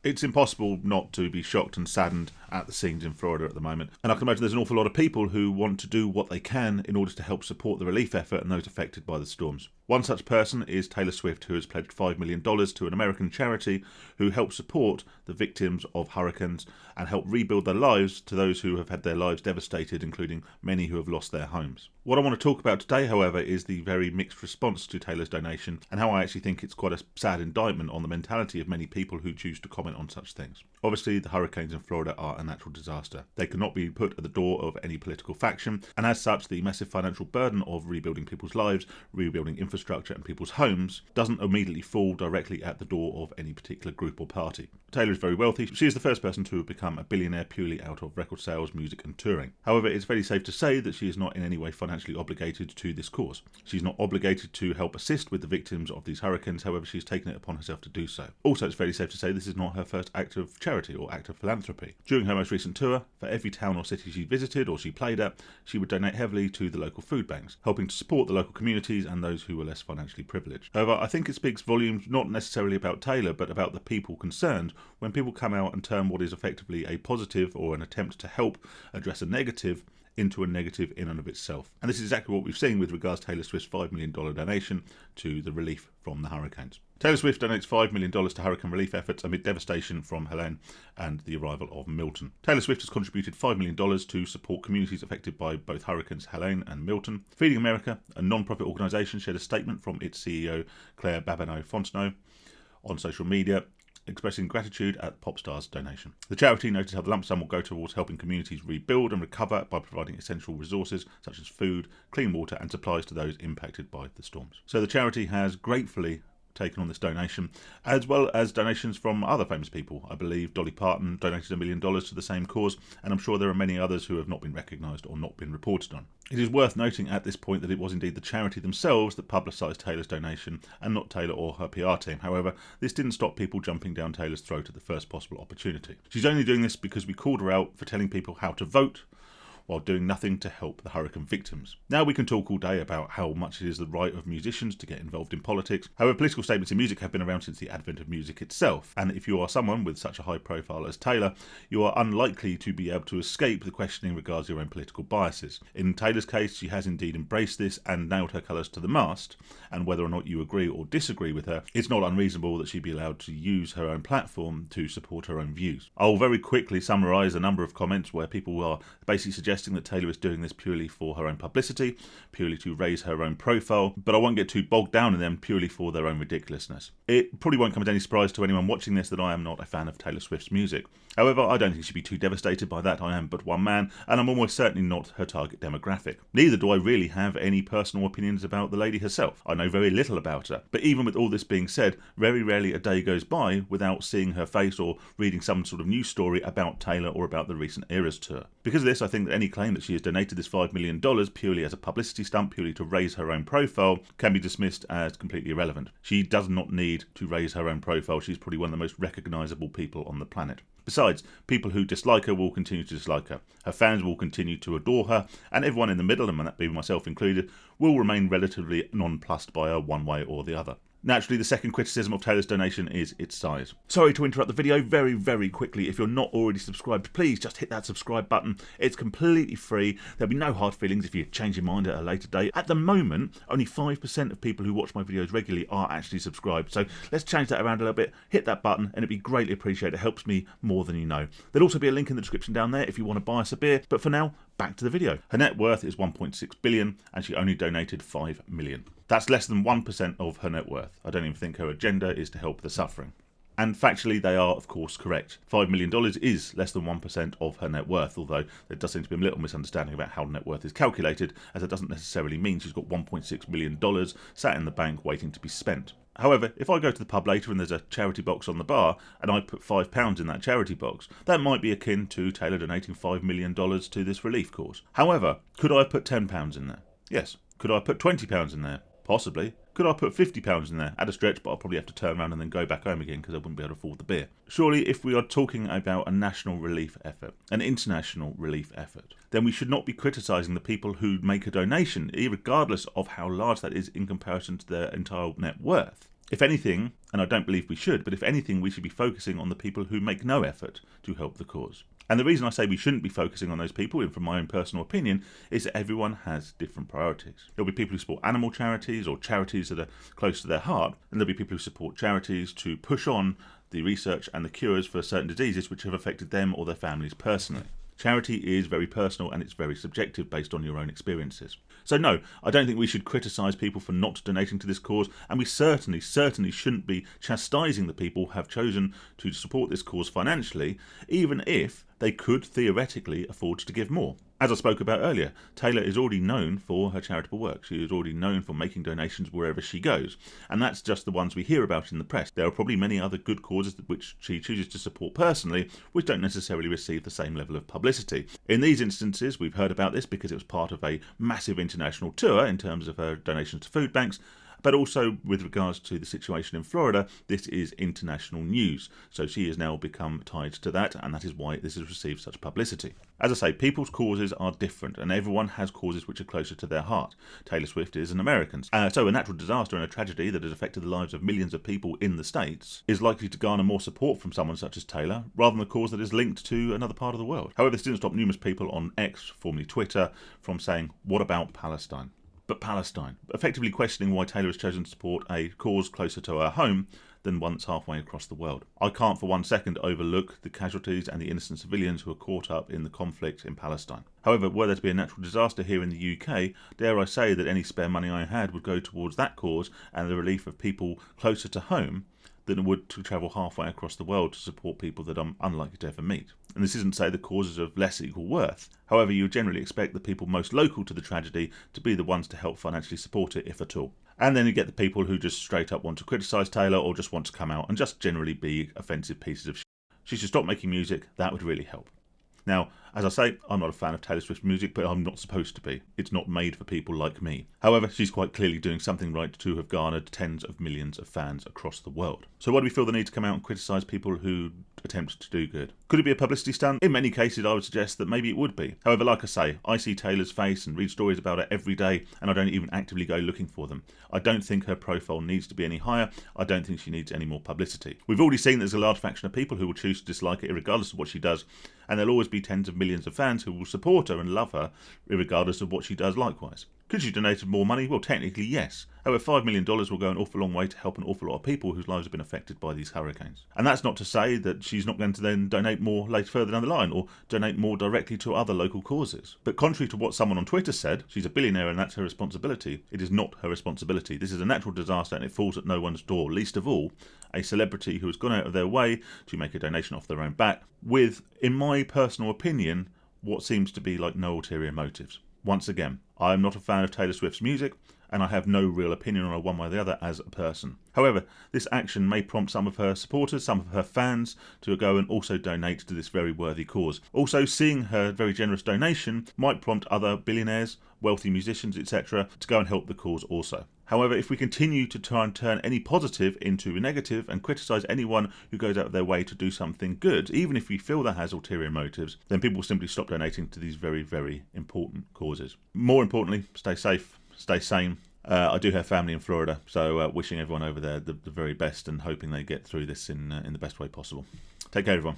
It's impossible not to be shocked and saddened at the scenes in Florida at the moment. And I can imagine there's an awful lot of people who want to do what they can in order to help support the relief effort and those affected by the storms. One such person is Taylor Swift, who has pledged $5 million to an American charity who helps support the victims of hurricanes and help rebuild their lives to those who have had their lives devastated, including many who have lost their homes. What I want to talk about today, however, is the very mixed response to Taylor's donation and how I actually think it's quite a sad indictment on the mentality of many people who choose to comment on such things. Obviously, the hurricanes in Florida are a natural disaster. They cannot be put at the door of any political faction, and as such, the massive financial burden of rebuilding people's lives, rebuilding infrastructure and people's homes doesn't immediately fall directly at the door of any particular group or party. Taylor is very wealthy. She is the first person to have become a billionaire purely out of record sales, music and touring. However, it's very safe to say that she is not in any way financially obligated to this cause. She's not obligated to help assist with the victims of these hurricanes, however she's taken it upon herself to do so. Also, it's fairly safe to say this is not her first act of charity or act of philanthropy. During her most recent tour, for every town or city she visited or she played at, she would donate heavily to the local food banks, helping to support the local communities and those who were less financially privileged. However, I think it speaks volumes not necessarily about Taylor, but about the people concerned when people come out and turn what is effectively a positive or an attempt to help address a negative into a negative in and of itself. And this is exactly what we've seen with regards to Taylor Swift's $5 million donation to the relief from the hurricanes. Taylor Swift donates $5 million to hurricane relief efforts amid devastation from Helene and the arrival of Milton. Taylor Swift has contributed $5 million to support communities affected by both hurricanes Helene and Milton. Feeding America, a non-profit organisation, shared a statement from its CEO, Claire Babineau-Fontenot, on social media, expressing gratitude at the pop star's donation. The charity noted how the lump sum will go towards helping communities rebuild and recover by providing essential resources such as food, clean water and supplies to those impacted by the storms. So the charity has gratefully taken on this donation, as well as donations from other famous people. I believe Dolly Parton donated $1 million to the same cause, and I'm sure there are many others who have not been recognised or not been reported on. It is worth noting at this point that it was indeed the charity themselves that publicised Taylor's donation and not Taylor or her PR team. However, this didn't stop people jumping down Taylor's throat at the first possible opportunity. She's only doing this because we called her out for telling people how to vote, while doing nothing to help the hurricane victims. Now we can talk all day about how much it is the right of musicians to get involved in politics. However, political statements in music have been around since the advent of music itself, and if you are someone with such a high profile as Taylor, you are unlikely to be able to escape the questioning regards your own political biases. In Taylor's case, she has indeed embraced this and nailed her colours to the mast, and whether or not you agree or disagree with her, it's not unreasonable that she be allowed to use her own platform to support her own views. I'll very quickly summarise a number of comments where people are basically suggesting that Taylor is doing this purely for her own publicity, purely to raise her own profile, but I won't get too bogged down in them purely for their own ridiculousness. It probably won't come as any surprise to anyone watching this that I am not a fan of Taylor Swift's music. However, I don't think she'd be too devastated by that. I am but one man, and I'm almost certainly not her target demographic. Neither do I really have any personal opinions about the lady herself. I know very little about her, but even with all this being said, very rarely a day goes by without seeing her face or reading some sort of news story about Taylor or about the recent Eras tour. Because of this, I think that any claim that she has donated this $5 million purely as a publicity stunt, purely to raise her own profile, can be dismissed as completely irrelevant. She does not need to raise her own profile. She's probably one of the most recognisable people on the planet. Besides, people who dislike her will continue to dislike her. Her fans will continue to adore her, and everyone in the middle, and that being myself included, will remain relatively nonplussed by her one way or the other. Naturally, the second criticism of Taylor's donation is its size. Sorry to interrupt the video very quickly. If you're not already subscribed, please just hit that subscribe button. It's completely free. There'll be no hard feelings if you change your mind at a later date. At the moment, only 5% of people who watch my videos regularly are actually subscribed. So let's change that around a little bit. Hit that button and it'd be greatly appreciated. It helps me more than you know. There'll also be a link in the description down there if you want to buy us a beer. But for now, back to the video. Her net worth is $1.6 billion and she only donated $5 million. That's less than 1% of her net worth. I don't even think her agenda is to help the suffering. And factually, they are, of course, correct. $5 million is less than 1% of her net worth, although there does seem to be a little misunderstanding about how net worth is calculated, as it doesn't necessarily mean she's got $1.6 million sat in the bank waiting to be spent. However, if I go to the pub later and there's a charity box on the bar and I put £5 in that charity box, that might be akin to Taylor donating $5 million to this relief cause. However, could I put £10 in there? Yes. Could I put £20 in there? Possibly. Could I put £50 in there? At a stretch, but I'll probably have to turn around and then go back home again because I wouldn't be able to afford the beer. Surely, if we are talking about a national relief effort, an international relief effort, then we should not be criticising the people who make a donation, regardless of how large that is in comparison to their entire net worth. If anything, and I don't believe we should, but if anything, we should be focusing on the people who make no effort to help the cause. And the reason I say we shouldn't be focusing on those people, and from my own personal opinion, is that everyone has different priorities. There'll be people who support animal charities or charities that are close to their heart, and there'll be people who support charities to push on the research and the cures for certain diseases which have affected them or their families personally. Charity is very personal and it's very subjective based on your own experiences. So no, I don't think we should criticise people for not donating to this cause, and we certainly shouldn't be chastising the people who have chosen to support this cause financially, even if they could theoretically afford to give more. As I spoke about earlier, Taylor is already known for her charitable work. She is already known for making donations wherever she goes, and that's just the ones we hear about in the press. There are probably many other good causes which she chooses to support personally, which don't necessarily receive the same level of publicity. In these instances, we've heard about this because it was part of a massive international tour in terms of her donations to food banks, but also with regards to the situation in Florida, this is international news. So she has now become tied to that, and that is why this has received such publicity. As I say, people's causes are different, and everyone has causes which are closer to their heart. Taylor Swift is an American. So a natural disaster and a tragedy that has affected the lives of millions of people in the States is likely to garner more support from someone such as Taylor, rather than a cause that is linked to another part of the world. However, this didn't stop numerous people on X, formerly Twitter, from saying, what about Palestine? But Palestine, effectively questioning why Taylor has chosen to support a cause closer to her home than one that's halfway across the world. I can't for 1 second overlook the casualties and the innocent civilians who are caught up in the conflict in Palestine. However, were there to be a natural disaster here in the UK, dare I say that any spare money I had would go towards that cause and the relief of people closer to home than it would to travel halfway across the world to support people that I'm unlikely to ever meet. And this isn't to say the causes of less equal worth. However, you generally expect the people most local to the tragedy to be the ones to help financially support it, if at all. And then you get the people who just straight up want to criticise Taylor or just want to come out and just generally be offensive pieces of shit. She should stop making music, that would really help. Now, as I say, I'm not a fan of Taylor Swift's music, but I'm not supposed to be. It's not made for people like me. However, she's quite clearly doing something right to have garnered tens of millions of fans across the world. So why do we feel the need to come out and criticise people who attempt to do good? Could it be a publicity stunt? In many cases, I would suggest that maybe it would be. However, like I say, I see Taylor's face and read stories about her every day, and I don't even actively go looking for them. I don't think her profile needs to be any higher. I don't think she needs any more publicity. We've already seen there's a large faction of people who will choose to dislike it regardless of what she does, and there'll always be tens of millions of fans who will support her and love her regardless of what she does likewise. Could she donate more money? Well, technically, yes. However, $5 million will go an awful long way to help an awful lot of people whose lives have been affected by these hurricanes. And that's not to say that she's not going to then donate more later further down the line or donate more directly to other local causes. But contrary to what someone on Twitter said, she's a billionaire and that's her responsibility. It is not her responsibility. This is a natural disaster and it falls at no one's door, least of all a celebrity who has gone out of their way to make a donation off their own back with, in my personal opinion, what seems to be like no ulterior motives. Once again, I am not a fan of Taylor Swift's music, and I have no real opinion on her one way or the other as a person. However, this action may prompt some of her supporters, some of her fans, to go and also donate to this very worthy cause. Also, seeing her very generous donation might prompt other billionaires, wealthy musicians, etc. to go and help the cause also. However, if we continue to try and turn any positive into a negative and criticise anyone who goes out of their way to do something good, even if we feel that has ulterior motives, then people will simply stop donating to these very, very important causes. More importantly, stay safe, stay sane. I do have family in Florida, so wishing everyone over there the very best and hoping they get through this in the best way possible. Take care, everyone.